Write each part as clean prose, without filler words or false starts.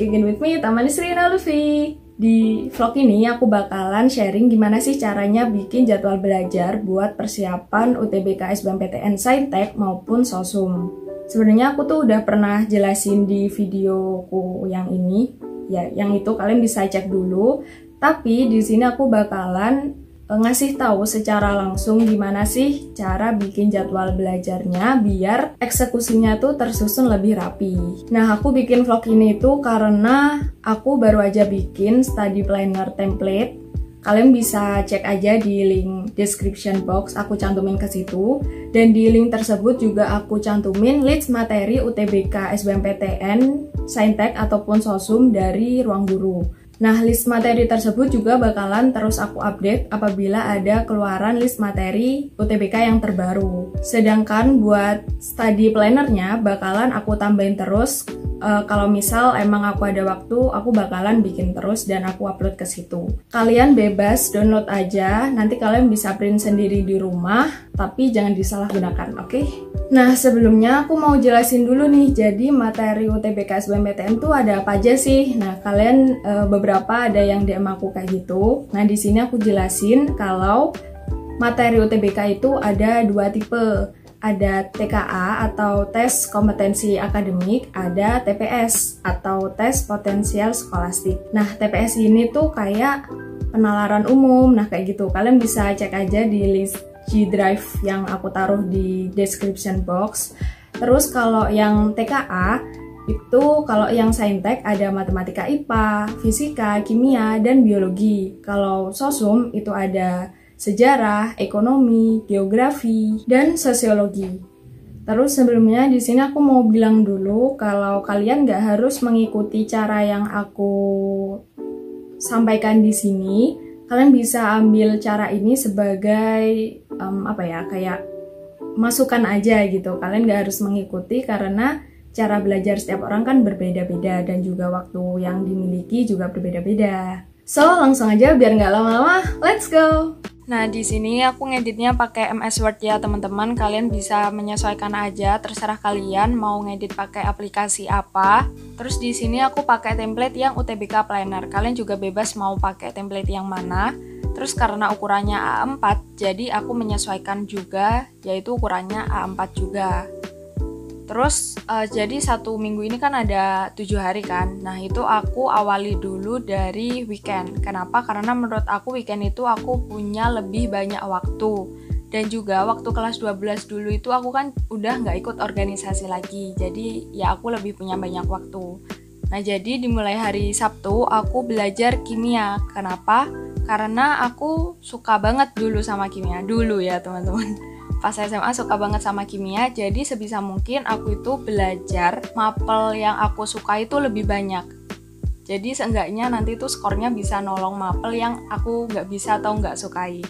back again with me, Taman Srina Lutfi. Di vlog ini aku bakalan sharing gimana sih caranya bikin jadwal belajar buat persiapan UTBK SBMPTN Saintek maupun Sosum. Sebenarnya aku tuh udah pernah jelasin di videoku yang ini, ya yang itu kalian bisa cek dulu. Tapi di sini aku bakalan ngasih tahu secara langsung gimana sih cara bikin jadwal belajarnya biar eksekusinya tuh tersusun lebih rapi. Nah, aku bikin vlog ini tuh karena aku baru aja bikin study planner template. Kalian bisa cek aja di link description box, aku cantumin ke situ. Dan di link tersebut juga aku cantumin list materi UTBK SBMPTN, Saintek ataupun Sosum dari Ruang Guru. Nah, list materi tersebut juga bakalan terus aku update apabila ada keluaran list materi UTBK yang terbaru. Sedangkan buat study plannernya bakalan aku tambahin terus. Kalau misal emang aku ada waktu, aku bakalan bikin terus dan aku upload ke situ. Kalian bebas download aja, nanti kalian bisa print sendiri di rumah, tapi jangan disalahgunakan, oke? Nah, sebelumnya aku mau jelasin dulu nih, jadi materi UTBK SBMPTN tuh ada apa aja sih? Nah, kalian beberapa ada yang DM aku kayak gitu. Nah, di sini aku jelasin kalau materi UTBK itu ada dua tipe. Ada TKA atau tes kompetensi akademik, ada TPS atau tes potensial skolastik. Nah, TPS ini tuh kayak penalaran umum, nah kayak gitu. Kalian bisa cek aja di list G Drive yang aku taruh di description box. Terus kalau yang TKA, itu kalau yang Saintek ada matematika IPA, fisika, kimia, dan biologi. Kalau Sosum itu ada sejarah, ekonomi, geografi, dan sosiologi. Terus sebelumnya di sini aku mau bilang dulu kalau kalian nggak harus mengikuti cara yang aku sampaikan di sini. Kalian bisa ambil cara ini sebagai kayak masukan aja gitu. Kalian nggak harus mengikuti karena cara belajar setiap orang kan berbeda-beda dan juga waktu yang dimiliki juga berbeda-beda. So, langsung aja biar nggak lama-lama, let's go! Nah, di sini aku ngeditnya pakai MS Word ya, teman-teman. Kalian bisa menyesuaikan aja, terserah kalian mau ngedit pakai aplikasi apa. Terus di sini aku pakai template yang UTBK Planner. Kalian juga bebas mau pakai template yang mana. Terus karena ukurannya A4, jadi aku menyesuaikan juga, yaitu ukurannya A4 juga. Terus jadi satu minggu ini kan ada 7 hari kan. Nah, itu aku awali dulu dari weekend. Kenapa? Karena menurut aku weekend itu aku punya lebih banyak waktu. Dan juga waktu kelas 12 dulu itu aku kan udah nggak ikut organisasi lagi. Jadi ya aku lebih punya banyak waktu. Nah, jadi dimulai hari Sabtu aku belajar kimia. Kenapa? Karena aku suka banget dulu sama kimia. Dulu ya teman-teman. Pas SMA suka banget sama kimia, jadi sebisa mungkin aku itu belajar mapel yang aku suka itu lebih banyak. Jadi seenggaknya nanti tuh skornya bisa nolong mapel yang aku nggak bisa atau nggak sukai.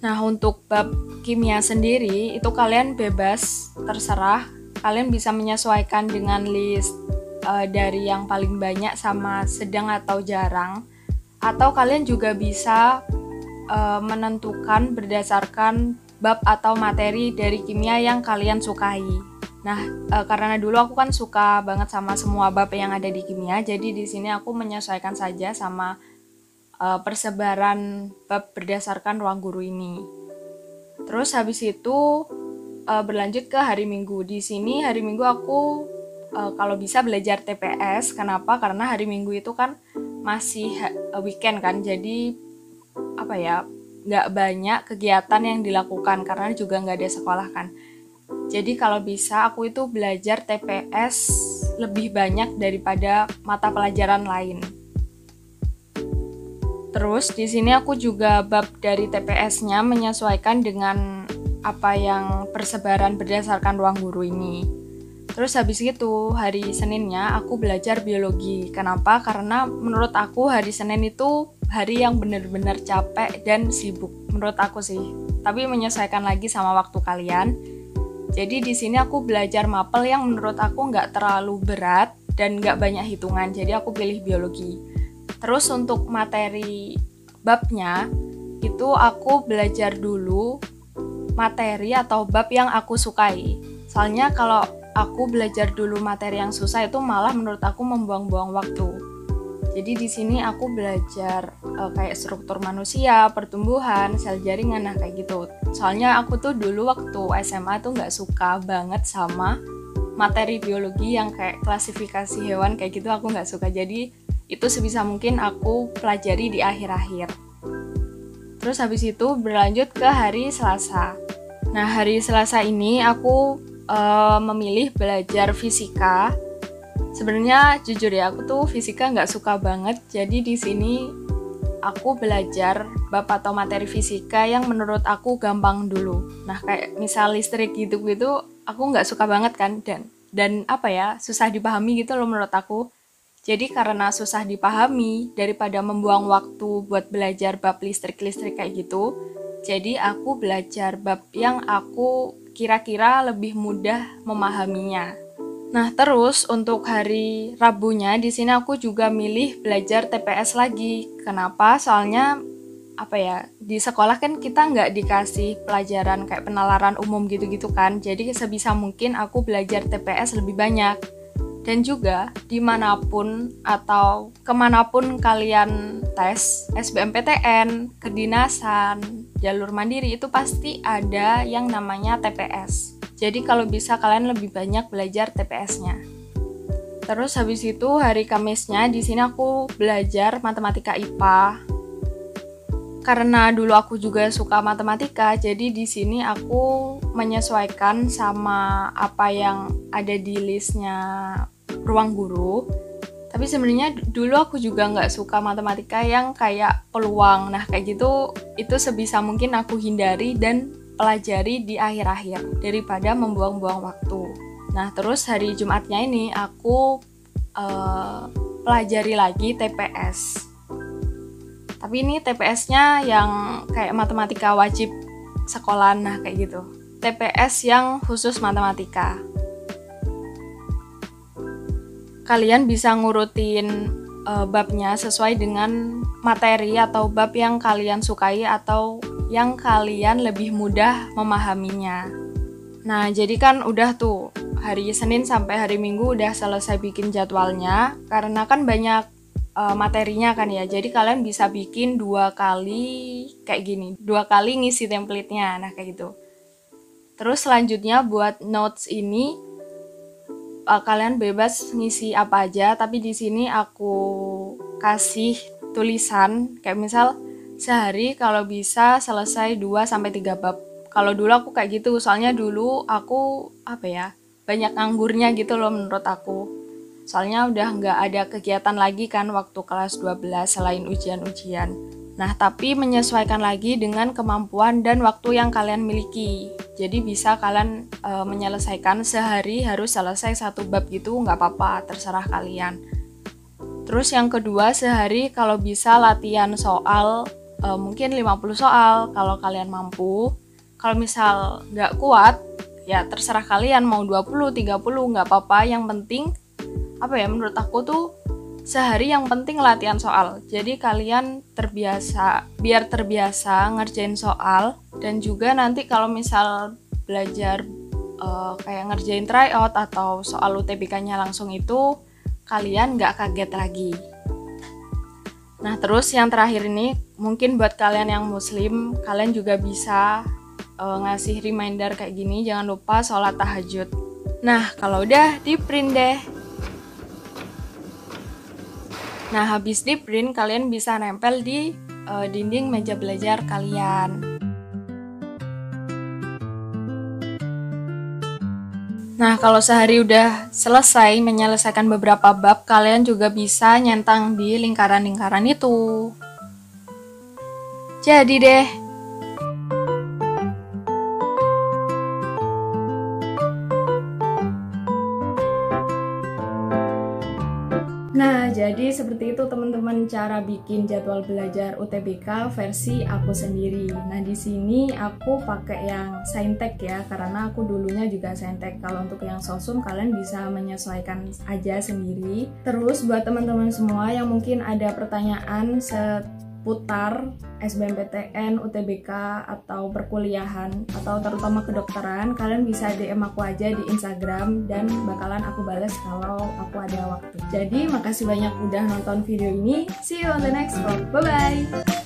Nah, untuk bab kimia sendiri itu kalian bebas, terserah. Kalian bisa menyesuaikan dengan list dari yang paling banyak sama sedang atau jarang. Atau kalian juga bisa menentukan berdasarkan bab atau materi dari kimia yang kalian sukai. Nah, karena dulu aku kan suka banget sama semua bab yang ada di kimia, jadi di sini aku menyesuaikan saja sama persebaran bab berdasarkan ruang guru ini. Terus habis itu berlanjut ke hari Minggu. Di sini hari Minggu aku kalau bisa belajar TPS. Kenapa? Karena hari Minggu itu kan masih weekend kan, jadi nggak banyak kegiatan yang dilakukan karena juga nggak ada sekolah kan. Jadi kalau bisa aku itu belajar TPS lebih banyak daripada mata pelajaran lain. Terus di sini aku juga bab dari TPS-nya menyesuaikan dengan apa yang persebaran berdasarkan ruang guru ini. Terus habis itu hari Seninnya aku belajar biologi. Kenapa? Karena menurut aku hari Senin itu hari yang benar-benar capek dan sibuk menurut aku sih. Tapi menyesuaikan lagi sama waktu kalian. Jadi di sini aku belajar mapel yang menurut aku nggak terlalu berat dan nggak banyak hitungan. Jadi aku pilih biologi. Terus untuk materi babnya itu aku belajar dulu materi atau bab yang aku sukai. Soalnya kalau aku belajar dulu materi yang susah itu malah menurut aku membuang-buang waktu. Jadi di sini aku belajar kayak struktur manusia, pertumbuhan, sel jaringan, nah kayak gitu. Soalnya aku tuh dulu waktu SMA tuh nggak suka banget sama materi biologi yang kayak klasifikasi hewan kayak gitu, aku nggak suka. Jadi itu sebisa mungkin aku pelajari di akhir-akhir. Terus habis itu berlanjut ke hari Selasa. Nah hari Selasa ini aku memilih belajar fisika. Sebenarnya jujur ya, aku tuh fisika nggak suka banget. Jadi di sini aku belajar bab atau materi fisika yang menurut aku gampang dulu. Nah kayak misal listrik gitu-gitu, aku nggak suka banget kan, dan apa ya, susah dipahami gitu loh menurut aku. Jadi karena susah dipahami, daripada membuang waktu buat belajar bab listrik-listrik kayak gitu, jadi aku belajar bab yang aku kira-kira lebih mudah memahaminya. Nah, terus untuk hari Rabunya di sini aku juga milih belajar TPS lagi. Kenapa? Soalnya apa ya, di sekolah kan kita nggak dikasih pelajaran kayak penalaran umum gitu-gitu kan. Jadi sebisa mungkin aku belajar TPS lebih banyak. Dan juga dimanapun atau kemanapun kalian tes SBMPTN, kedinasan, jalur mandiri, itu pasti ada yang namanya TPS. Jadi kalau bisa kalian lebih banyak belajar TPS-nya. Terus habis itu hari Kamisnya di sini aku belajar matematika IPA. Karena dulu aku juga suka matematika, jadi di sini aku menyesuaikan sama apa yang ada di listnya ruang guru. Tapi sebenarnya dulu aku juga nggak suka matematika yang kayak peluang. Nah kayak gitu, itu sebisa mungkin aku hindari dan pelajari di akhir-akhir daripada membuang-buang waktu. Nah terus hari Jumatnya ini aku pelajari lagi TPS. Tapi ini TPS-nya yang kayak matematika wajib sekolah, nah kayak gitu. TPS yang khusus matematika. Kalian bisa ngurutin babnya sesuai dengan materi atau bab yang kalian sukai atau yang kalian lebih mudah memahaminya. Nah, jadi kan udah tuh hari Senin sampai hari Minggu udah selesai bikin jadwalnya, karena kan banyak materinya kan ya. Jadi kalian bisa bikin 2 kali kayak gini, 2 kali ngisi template-nya, nah kayak gitu. Terus selanjutnya buat notes ini kalian bebas ngisi apa aja, tapi di sini aku kasih tulisan kayak misal sehari kalau bisa selesai 2-3 bab. Kalau dulu aku kayak gitu, soalnya dulu aku banyak nganggurnya gitu loh menurut aku. Soalnya udah nggak ada kegiatan lagi kan waktu kelas 12 selain ujian-ujian. Nah, tapi menyesuaikan lagi dengan kemampuan dan waktu yang kalian miliki. Jadi bisa kalian menyelesaikan sehari harus selesai 1 bab gitu, nggak apa-apa, terserah kalian. Terus yang kedua, sehari kalau bisa latihan soal, mungkin 50 soal kalau kalian mampu. Kalau misal nggak kuat, ya terserah kalian mau 20, 30, nggak apa-apa. Yang penting, menurut aku tuh sehari yang penting latihan soal. Jadi kalian biar terbiasa ngerjain soal. Dan juga nanti kalau misal belajar kayak ngerjain tryout atau soal UTBK-nya langsung itu, kalian nggak kaget lagi. Nah terus yang terakhir ini, mungkin buat kalian yang muslim, kalian juga bisa ngasih reminder kayak gini, jangan lupa sholat tahajud. Nah kalau udah di print deh. Nah habis di print, kalian bisa nempel di dinding meja belajar kalian. Nah kalau sehari udah selesai menyelesaikan beberapa bab, kalian juga bisa nyentang di lingkaran-lingkaran itu. Jadi deh. Nah, jadi seperti itu teman-teman cara bikin jadwal belajar UTBK versi aku sendiri. Nah, di sini aku pakai yang Saintek ya, karena aku dulunya juga Saintek. Kalau untuk yang Sosum kalian bisa menyesuaikan aja sendiri. Terus buat teman-teman semua yang mungkin ada pertanyaan seputar SBMPTN, UTBK, atau perkuliahan, atau terutama kedokteran, kalian bisa DM aku aja di Instagram dan bakalan aku bales kalau aku ada waktu. Jadi makasih banyak udah nonton video ini. See you on the next vlog. Bye bye.